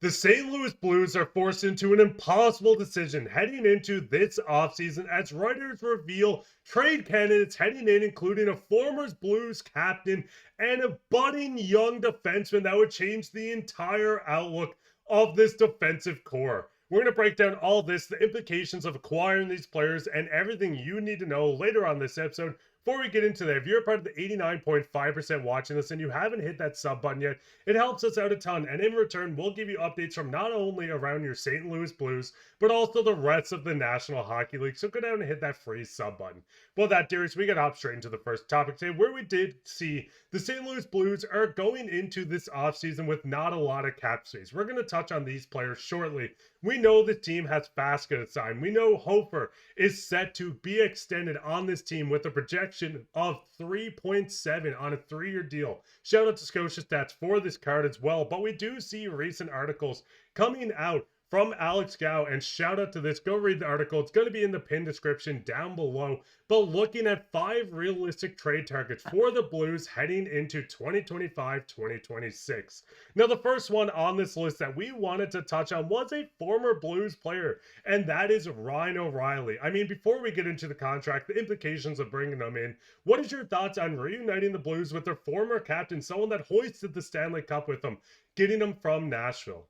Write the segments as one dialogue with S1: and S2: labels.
S1: The St. Louis Blues are forced into an impossible decision heading into this offseason as writers reveal trade candidates heading in, including a former Blues captain and a budding young defenseman that would change the entire outlook of this defensive core. We're going to break down all this, the implications of acquiring these players, and everything you need to know later on this episode. Before we get into that, if you're a part of the 89.5% watching this and you haven't hit that sub button yet, it helps us out a ton. And in return, we'll give you updates from not only around your St. Louis Blues, but also the rest of the National Hockey League. So go down and hit that free sub button. Well, that, Darius, we got to hop straight into the first topic today, where we did see the St. Louis Blues are going into this offseason with not a lot of cap space. We're going to touch on these players shortly. We know the team has Fasca signed. We know Hofer is set to be extended on this team with a projection of 3.7 on a 3-year deal. Shout out to Scotia Stats for this card as well. But we do see recent articles coming out from Alex Gow, and shout out to this. Go read the article. It's going to be in the pinned description down below. But looking at 5 realistic trade targets for the Blues heading into 2025-2026. Now, the first one on this list that we wanted to touch on was a former Blues player, and that is Ryan O'Reilly. I mean, before we get into the contract, the implications of bringing them in, what is your thoughts on reuniting the Blues with their former captain, someone that hoisted the Stanley Cup with them, getting them from Nashville?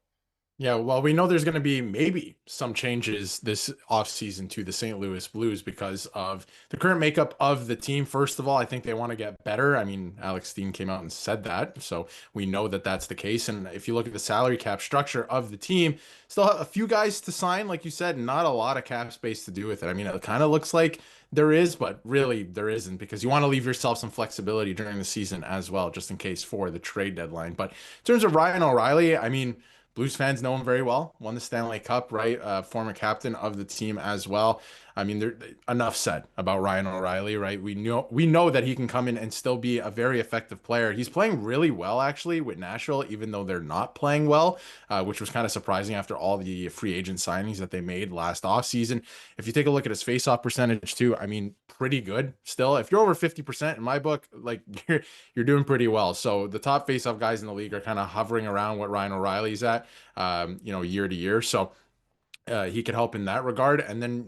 S2: Yeah, well, we know there's going to be maybe some changes this offseason to the St. Louis Blues because of the current makeup of the team. First of all, I think they want to get better. I mean, Alex Steen came out and said that, so we know that that's the case. And if you look at the salary cap structure of the team, still have a few guys to sign, like you said, not a lot of cap space to do with it. I mean, it kind of looks like there is, but really there isn't because you want to leave yourself some flexibility during the season as well, just in case for the trade deadline. But in terms of Ryan O'Reilly, I mean, Blues fans know him very well. Won the Stanley Cup, right? Former captain of the team as well. I mean, there enough said about Ryan O'Reilly, right? We know that he can come in and still be a very effective player. He's playing really well actually with Nashville, even though they're not playing well, which was kind of surprising after all the free agent signings that they made last offseason. If you take a look at his faceoff percentage too, I mean, pretty good still. If you're over 50% in my book, like you're doing pretty well. So the top faceoff guys in the league are kind of hovering around what Ryan O'Reilly's at, year to year. So he could help in that regard. And then,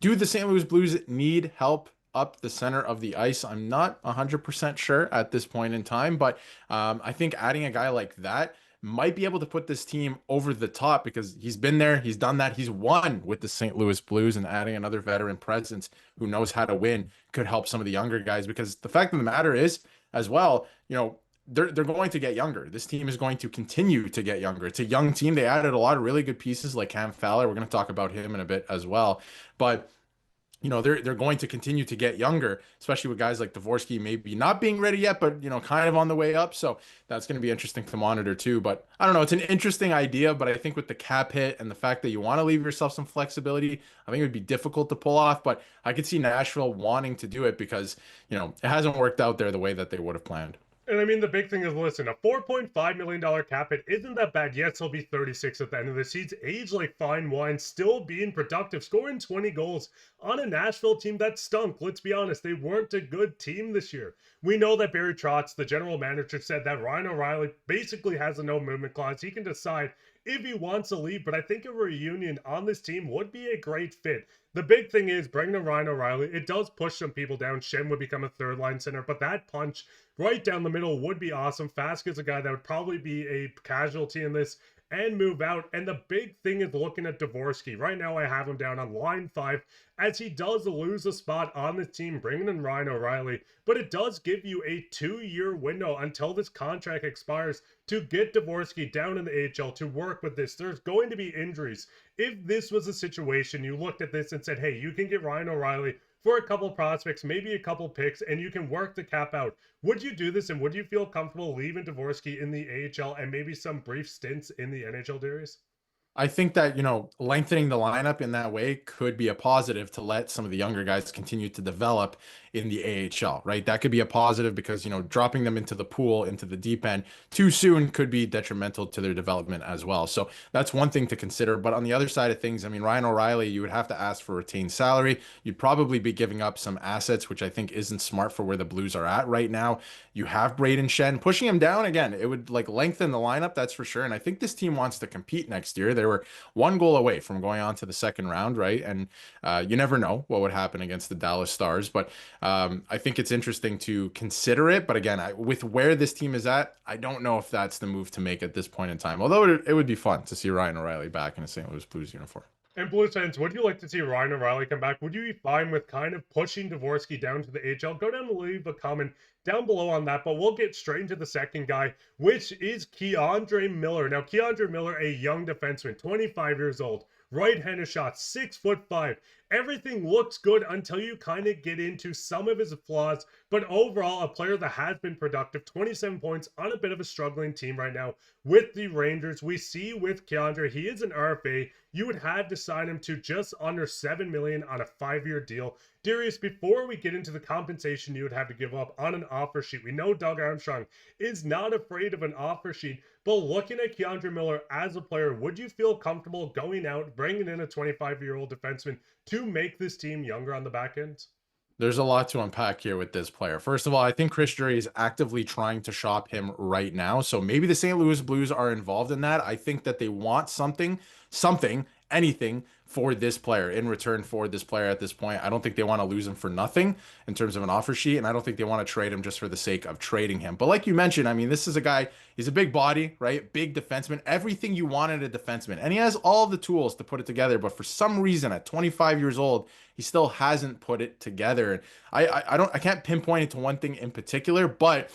S2: do the St. Louis Blues need help up the center of the ice? I'm not 100% sure at this point in time, but I think adding a guy like that might be able to put this team over the top because he's been there, he's done that, he's won with the St. Louis Blues, and adding another veteran presence who knows how to win could help some of the younger guys because the fact of the matter is, as well, they're going to get younger. This team is going to continue to get younger. It's a young team. They added a lot of really good pieces like Cam Fowler. We're going to talk about him in a bit as well. But they're going to continue to get younger, especially with guys like Dvorsky maybe not being ready yet, but kind of on the way up. So that's going to be interesting to monitor too. But I don't know, it's an interesting idea, but I think with the cap hit and the fact that you want to leave yourself some flexibility, I think it would be difficult to pull off. But I could see Nashville wanting to do it because it hasn't worked out there the way that they would have planned.
S1: And I mean, the big thing is, listen, a $4.5 million cap hit isn't that bad. Yes, he'll be 36 at the end of the season. Age like fine wine, still being productive, scoring 20 goals on a Nashville team that stunk. Let's be honest, they weren't a good team this year. We know that Barry Trotz, the general manager, said that Ryan O'Reilly basically has a no movement clause. He can decide if he wants to leave, but I think a reunion on this team would be a great fit. The big thing is bringing in Ryan O'Reilly. It does push some people down. Shem would become a third line center, but that punch right down the middle would be awesome. Fasca is a guy that would probably be a casualty in this and move out. And the big thing is looking at Dvorsky. Right now I have him down on line 5 as he does lose a spot on the team bringing in Ryan O'Reilly. But it does give you a 2-year window until this contract expires to get Dvorsky down in the AHL to work with this. There's going to be injuries. If this was a situation, you looked at this and said, hey, you can get Ryan O'Reilly for a couple prospects, maybe a couple picks, and you can work the cap out. Would you do this, and would you feel comfortable leaving Dvorsky in the AHL and maybe some brief stints in the NHL, Darius?
S2: I think that, lengthening the lineup in that way could be a positive to let some of the younger guys continue to develop in the AHL, right? That could be a positive because, dropping them into the pool, into the deep end too soon could be detrimental to their development as well. So that's one thing to consider. But on the other side of things, I mean, Ryan O'Reilly, you would have to ask for retained salary. You'd probably be giving up some assets, which I think isn't smart for where the Blues are at right now. You have Braden Shen pushing him down again. It would like lengthen the lineup, that's for sure. And I think this team wants to compete next year. They were one goal away from going on to the second round, right? And you never know what would happen against the Dallas Stars. But I think it's interesting to consider it. But again, with where this team is at, I don't know if that's the move to make at this point in time. Although it would be fun to see Ryan O'Reilly back in a St. Louis Blues uniform.
S1: And Blues fans, would you like to see Ryan O'Reilly come back? Would you be fine with kind of pushing Dvorsky down to the AHL? Go down and leave a comment down below on that, but we'll get straight into the second guy, which is K'Andre Miller. Now, K'Andre Miller, a young defenseman, 25 years old, right-handed shot, 6'5". Everything looks good until you kind of get into some of his flaws, but overall, a player that has been productive, 27 points on a bit of a struggling team right now with the Rangers. We see with K'Andre, he is an RFA. You would have to sign him to just under $7 million on a 5-year deal. Darius, before we get into the compensation you would have to give up on an offer sheet, we know Doug Armstrong is not afraid of an offer sheet, but looking at K'Andre Miller as a player, would you feel comfortable going out, bringing in a 25-year-old defenseman to make this team younger on the back end?
S2: There's a lot to unpack here with this player. First of all, I think Chris Drury is actively trying to shop him right now. So maybe the St. Louis Blues are involved in that. I think that they want something, anything for this player in return for this player at this point. I don't think they want to lose him for nothing in terms of an offer sheet, and I don't think they want to trade him just for the sake of trading him. But like you mentioned, I mean, this is a guy, he's a big body, right? Big defenseman, everything you wanted a defenseman. And he has all the tools to put it together, but for some reason at 25 years old, he still hasn't put it together. I can't pinpoint it to one thing in particular, but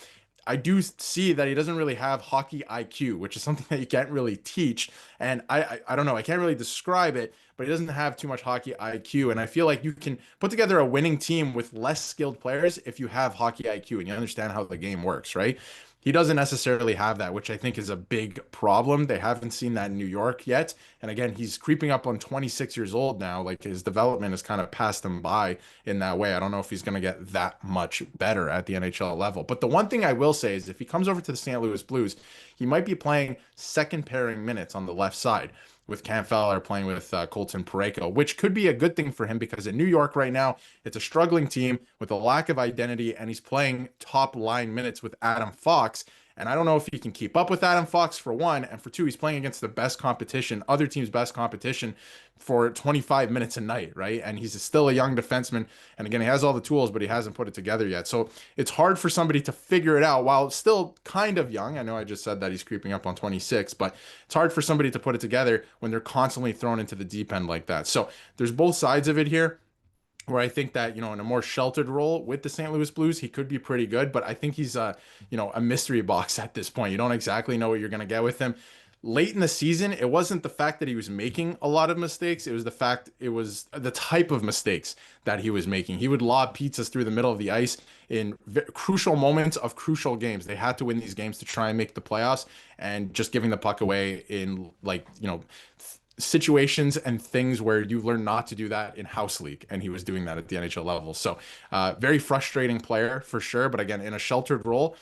S2: I do see that he doesn't really have hockey IQ, which is something that you can't really teach. And I don't know, I can't really describe it, but he doesn't have too much hockey IQ. And I feel like you can put together a winning team with less skilled players if you have hockey IQ and you understand how the game works, right? He doesn't necessarily have that, which I think is a big problem. They haven't seen that in New York yet. And again, he's creeping up on 26 years old now. Like his development has kind of passed him by in that way. I don't know if he's going to get that much better at the NHL level. But the one thing I will say is if he comes over to the St. Louis Blues, he might be playing second pairing minutes on the left side, with Cam Fowler playing with Colton Parayko, which could be a good thing for him because in New York right now, it's a struggling team with a lack of identity, and he's playing top line minutes with Adam Fox. And I don't know if he can keep up with Adam Fox, for one, and for two, he's playing against the best competition, other team's best competition for 25 minutes a night, right? And he's still a young defenseman. And again, he has all the tools, but he hasn't put it together yet. So it's hard for somebody to figure it out while still kind of young. I know I just said that he's creeping up on 26, but it's hard for somebody to put it together when they're constantly thrown into the deep end like that. So there's both sides of it here, where I think that, in a more sheltered role with the St. Louis Blues, he could be pretty good, but I think he's a mystery box at this point. You don't exactly know what you're going to get with him. Late in the season, it wasn't the fact that he was making a lot of mistakes. It was the type of mistakes that he was making. He would lob pizzas through the middle of the ice in crucial moments of crucial games. They had to win these games to try and make the playoffs, and just giving the puck away in situations and things where you learn not to do that in house league, and he was doing that at the NHL level. So very frustrating player for sure, but again, in a sheltered role,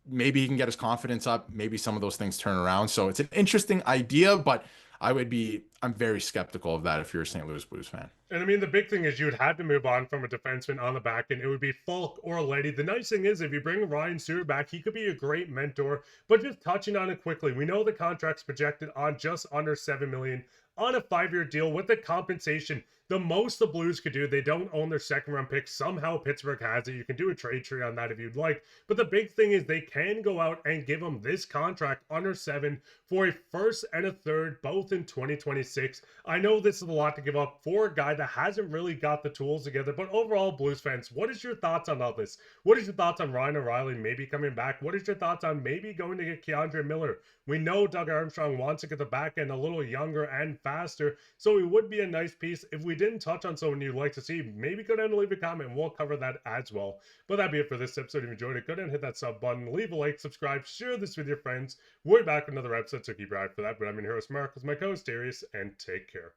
S2: maybe he can get his confidence up, maybe some of those things turn around. So it's an interesting idea, but I'm very skeptical of that if you're a St. Louis Blues fan.
S1: And I mean, the big thing is you'd have to move on from a defenseman on the back end. It would be Falk or Leddy. The nice thing is if you bring Ryan Stewart back, he could be a great mentor. But just touching on it quickly, we know the contract's projected on just under $7 million on a 5-year deal with the compensation. The most the Blues could do, they don't own their second-round pick. Somehow Pittsburgh has it. You can do a trade tree on that if you'd like. But the big thing is they can go out and give him this contract under 7 for a first and a third, both in 2026. 26. I know this is a lot to give up for a guy that hasn't really got the tools together, but overall, Blues fans, what is your thoughts on all this? What is your thoughts on Ryan O'Reilly maybe coming back? What is your thoughts on maybe going to get Keandre Miller? We know Doug Armstrong wants to get the back end a little younger and faster, so it would be a nice piece. If we didn't touch on someone you'd like to see, maybe go down and leave a comment and we'll cover that as well. But that'd be it for this episode. If you enjoyed it, go down and hit that sub button, leave a like, subscribe, share this with your friends. We'll be back with another episode, so keep your eye out for that. But I'm your host, Mark, with my co-host, Darius, and take care.